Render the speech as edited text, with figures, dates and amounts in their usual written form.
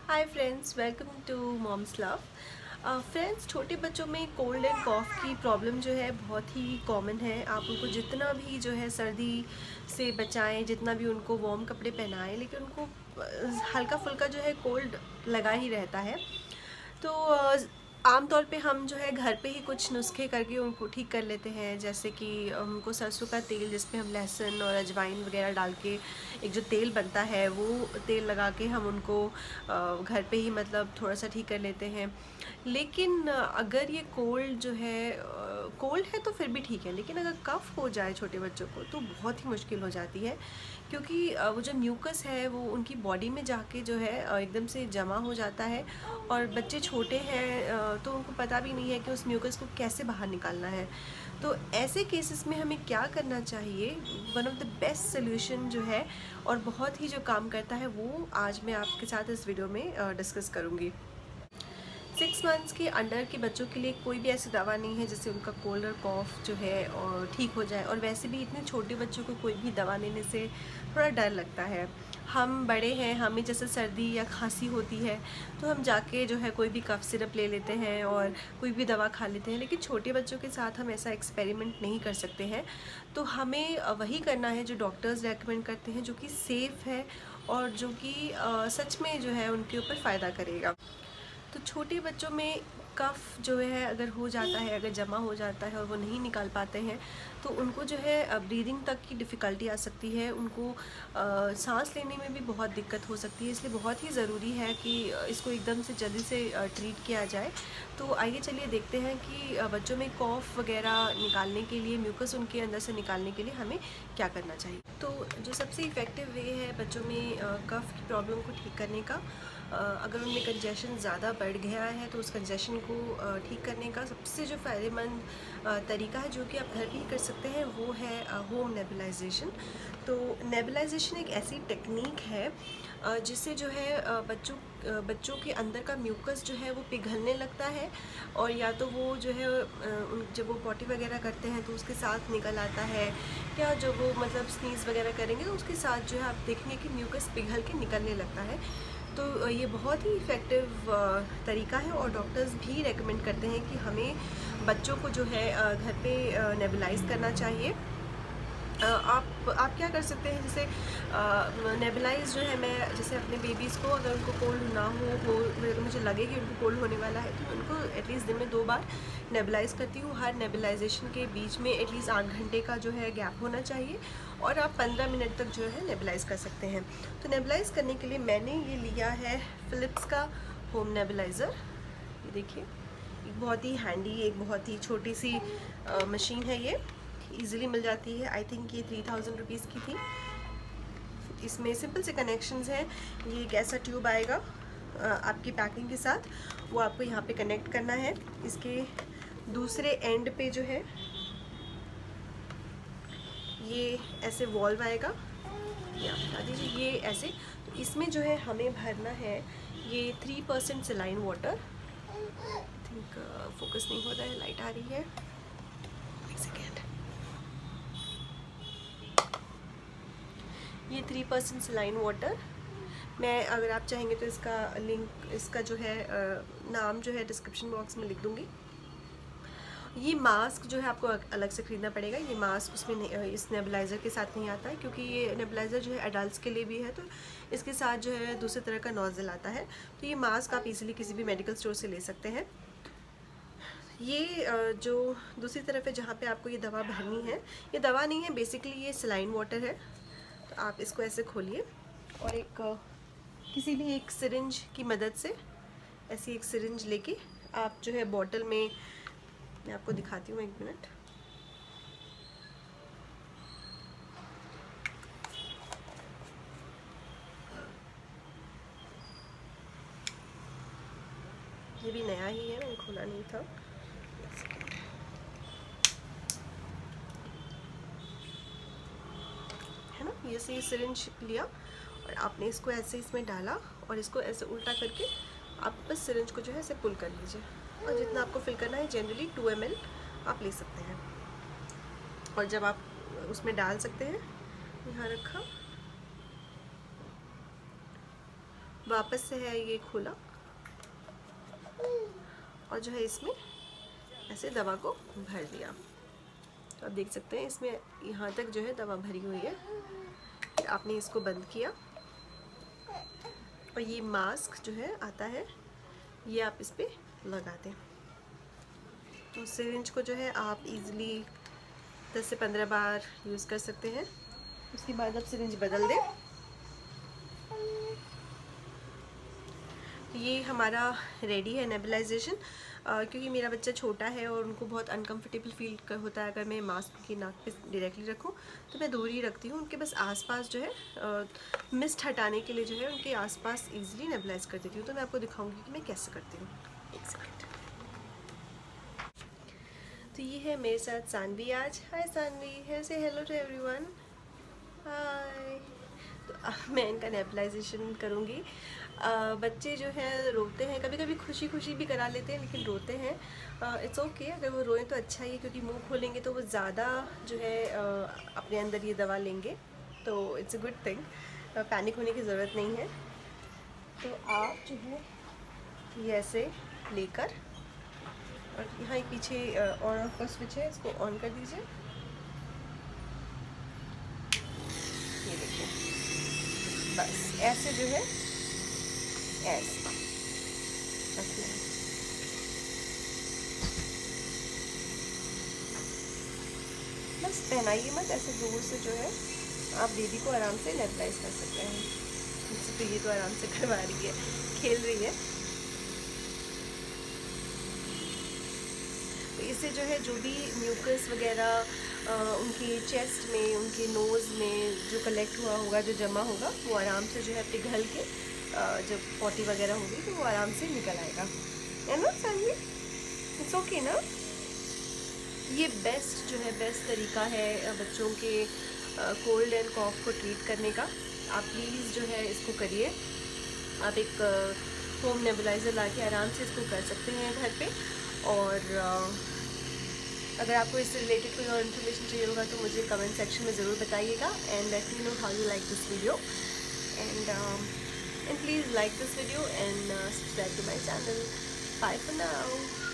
Hi friends, welcome to mom's love. Friends, छोटे बच्चों में कोल्ड एंड कॉफ़ की प्रॉब्लम जो है बहुत ही कॉमन है। आप उनको जितना भी जो है सर्दी से बचाएं, जितना भी उनको वार्म कपड़े पहनाएं, लेकिन उनको हल्का फुल्का जो है कोल्ड लगा ही रहता है। तो आमतौर पे हम जो है घर पे ही कुछ नुस्खे करके उनको ठीक कर लेते हैं, जैसे कि उनको सरसों का तेल जिसमें हम लहसुन और अजवाइन वगैरह डाल के एक जो तेल बनता है वो तेल लगा के हम उनको घर पे ही मतलब थोड़ा सा ठीक कर लेते हैं। लेकिन अगर ये कोल्ड जो है कोल्ड है तो फिर भी ठीक है, लेकिन अगर कफ़ हो जाए छोटे बच्चों को तो बहुत ही मुश्किल हो जाती है, क्योंकि वो जो म्यूकस है वो उनकी बॉडी में जाके जो है एकदम से जमा हो जाता है। और बच्चे छोटे हैं तो उनको पता भी नहीं है कि उस म्यूकस को कैसे बाहर निकालना है। तो ऐसे केसेस में हमें क्या करना चाहिए? One of the best solution जो है और बहुत ही जो काम करता है वो आज मैं आपके साथ इस वीडियो में डिस्कस करूँगी। 6 मंथ्स के अंडर के बच्चों के लिए कोई भी ऐसी दवा नहीं है जिससे उनका कोल्ड और कॉफ़ जो है और ठीक हो जाए। और वैसे भी इतने छोटे बच्चों को कोई भी दवा लेने से थोड़ा डर लगता है। हम बड़े हैं, हमें जैसे सर्दी या खांसी होती है तो हम जाके जो है कोई भी कफ सिरप ले लेते हैं और कोई भी दवा खा लेते हैं, लेकिन छोटे बच्चों के साथ हम ऐसा एक्सपेरिमेंट नहीं कर सकते हैं। तो हमें वही करना है जो डॉक्टर्स रेकमेंड करते हैं, जो कि सेफ़ है और जो कि सच में जो है उनके ऊपर फ़ायदा करेगा। तो छोटे बच्चों में कफ जो है अगर हो जाता है, अगर जमा हो जाता है और वो नहीं निकाल पाते हैं तो उनको जो है ब्रीदिंग तक की डिफ़िकल्टी आ सकती है, उनको सांस लेने में भी बहुत दिक्कत हो सकती है। इसलिए बहुत ही ज़रूरी है कि इसको एकदम से जल्दी से ट्रीट किया जाए। तो आइए चलिए देखते हैं कि बच्चों में कॉफ़ वगैरह निकालने के लिए, म्यूकस उनके अंदर से निकालने के लिए हमें क्या करना चाहिए। तो जो सबसे इफ़ेक्टिव वे है बच्चों में कफ़ की प्रॉब्लम को ठीक करने का, अगर उनमें कंजेशन ज़्यादा बढ़ गया है तो उस कंजेशन को ठीक करने का सबसे जो फ़ायदेमंद तरीका है, जो कि आप घर पे ही कर सकते हैं, वो है होम नेबुलाइजेशन। तो नेबुलाइजेशन एक ऐसी टेक्निक है जिससे जो है बच्चों के अंदर का म्यूकस जो है वो पिघलने लगता है, और या तो वो जो है जब वो पॉटी वगैरह करते हैं तो उसके साथ निकल आता है, या जब वो मतलब स्नीज़ वगैरह करेंगे तो उसके साथ जो है आप देखेंगे कि म्यूकस पिघल के निकलने लगता है। तो ये बहुत ही इफ़ेक्टिव तरीका है और डॉक्टर्स भी रेकमेंड करते हैं कि हमें बच्चों को जो है घर पे नेबुलाइज करना चाहिए। आप क्या कर सकते हैं, जैसे नेबुलाइज जो है, मैं जैसे अपने बेबीज़ को अगर उनको कोल्ड ना हो अगर मुझे लगे कि उनको कोल्ड होने वाला है तो उनको एटलीस्ट दिन में 2 बार नेबुलाइज करती हूँ। हर नेबुलाइजेशन के बीच में एटलीस्ट 8 घंटे का जो है गैप होना चाहिए, और आप 15 मिनट तक जो है नेबुलाइज कर सकते हैं। तो नेबुलाइज करने के लिए मैंने ये लिया है फ़िलिप्स का होम नेबुलाइज़र। ये देखिए, एक बहुत ही हैंडी, एक बहुत ही छोटी सी मशीन है। ये इजीली मिल जाती है। आई थिंक ये 3000 रुपीज़ की थी। इसमें सिंपल से कनेक्शंस हैं। ये एक ऐसा ट्यूब आएगा आपकी पैकिंग के साथ, वो आपको यहाँ पे कनेक्ट करना है। इसके दूसरे एंड पे जो है ये ऐसे वॉल्व आएगा, ये आप बता दीजिए, ये ऐसे। तो इसमें जो है हमें भरना है ये 3% saline water. I think focus नहीं हो रहा है, लाइट आ रही है, एक सेकेंड। ये 3% सेलाइन वाटर, मैं अगर आप चाहेंगे तो इसका लिंक, इसका जो है नाम जो है डिस्क्रिप्शन बॉक्स में लिख दूँगी। ये मास्क जो है आपको अलग से ख़रीदना पड़ेगा। ये मास्क उसमें इस नेबुलाइज़र के साथ नहीं आता है, क्योंकि ये नेबुलाइज़र जो है एडल्ट्स के लिए भी है, तो इसके साथ जो है दूसरे तरह का नोज़ल आता है। तो ये मास्क आप इजीली किसी भी मेडिकल स्टोर से ले सकते हैं। ये जो दूसरी तरफ है जहाँ पे आपको ये दवा भरनी है, ये दवा नहीं है, बेसिकली ये सलाइन वाटर है। तो आप इसको ऐसे खोलिए और एक किसी भी एक सिरिंज की मदद से, ऐसी एक सिरिंज लेके आप जो है बॉटल में, मैं आपको दिखाती हूँ, 1 मिनट। ये भी नया ही है, मैंने खोला नहीं था। है ना, ये से सिरिंज लिया और आपने इसको ऐसे इसमें डाला और इसको ऐसे उल्टा करके आप बस सिरिंज को जो है ऐसे पुल कर लीजिए, और जितना आपको फिल करना है, जनरली 2 ml आप ले सकते हैं। और जब आप उसमें डाल सकते हैं, यहाँ रखा, वापस से है ये खोला और जो है इसमें ऐसे दवा को भर दिया। तो आप देख सकते हैं इसमें यहाँ तक जो है दवा भरी हुई है। आपने इसको बंद किया और ये मास्क जो है आता है ये आप इस पर लगा दें। तो सिरिंज को जो है आप इजीली 10 से 15 बार यूज़ कर सकते हैं। उसके बाद आप सिरिंज बदल दें। ये हमारा रेडी है नेबुलाइजेशन। क्योंकि मेरा बच्चा छोटा है और उनको बहुत अनकंफर्टेबल फील होता है अगर मैं मास्क की नाक पे डायरेक्टली रखूं, तो मैं दूर ही रखती हूँ। उनके बस आसपास जो है मिस्ट हटाने के लिए जो है उनके आसपास इजीली नेबुलाइज कर देती हूँ। तो मैं आपको दिखाऊंगी कि मैं कैसे करती हूँ। एक सेकेंड। तो ये है मेरे साथ सानवी आज। हाय सानवी, है से हेलो टू एवरीवन। हाय। तो अब मैं इनका नेबुलाइजेशन करूँगी। बच्चे जो हैं रोते हैं, कभी कभी खुशी खुशी भी करा लेते हैं लेकिन रोते हैं। इट्स ओके अगर वो रोएं तो अच्छा ही है, क्योंकि मुंह खोलेंगे तो वो ज़्यादा जो है अपने अंदर ये दवा लेंगे, तो it's a good thing. Panic होने की ज़रूरत नहीं है। तो आप जो है ये ऐसे लेकर और यहाँ एक पीछे ऑन ऑफ का स्विच है, इसको ऑन कर दीजिए। ये देखिए, बस ऐसे जो है ऐसे बस पहनाइए मत, ऐसे दूर से जो है आप बेबी को आराम से नेबुलाइज कर सकते हैं। तो ये तो आराम से करवा रही है, खेल रही है। तो इससे जो है जो भी म्यूकस वगैरह उनके चेस्ट में, उनके नोज़ में जो कलेक्ट हुआ होगा, जो जमा होगा, वो आराम से जो है पिघल के जब पॉटी वगैरह होगी तो वो आराम से निकल आएगा, है ना सानवी? इट्स ओके ना? ये बेस्ट जो है बेस्ट तरीका है बच्चों के कोल्ड एंड कॉफ को ट्रीट करने का। आप प्लीज़ जो है इसको करिए। आप एक होम नेबुलाइज़र ला के आराम से इसको कर सकते हैं घर पे। और अगर आपको इससे रिलेटेड कोई और इन्फॉर्मेशन चाहिए होगा तो मुझे कमेंट सेक्शन में ज़रूर बताइएगा। And let me know how you like this video. And please like this video and subscribe to my channel. Bye for now.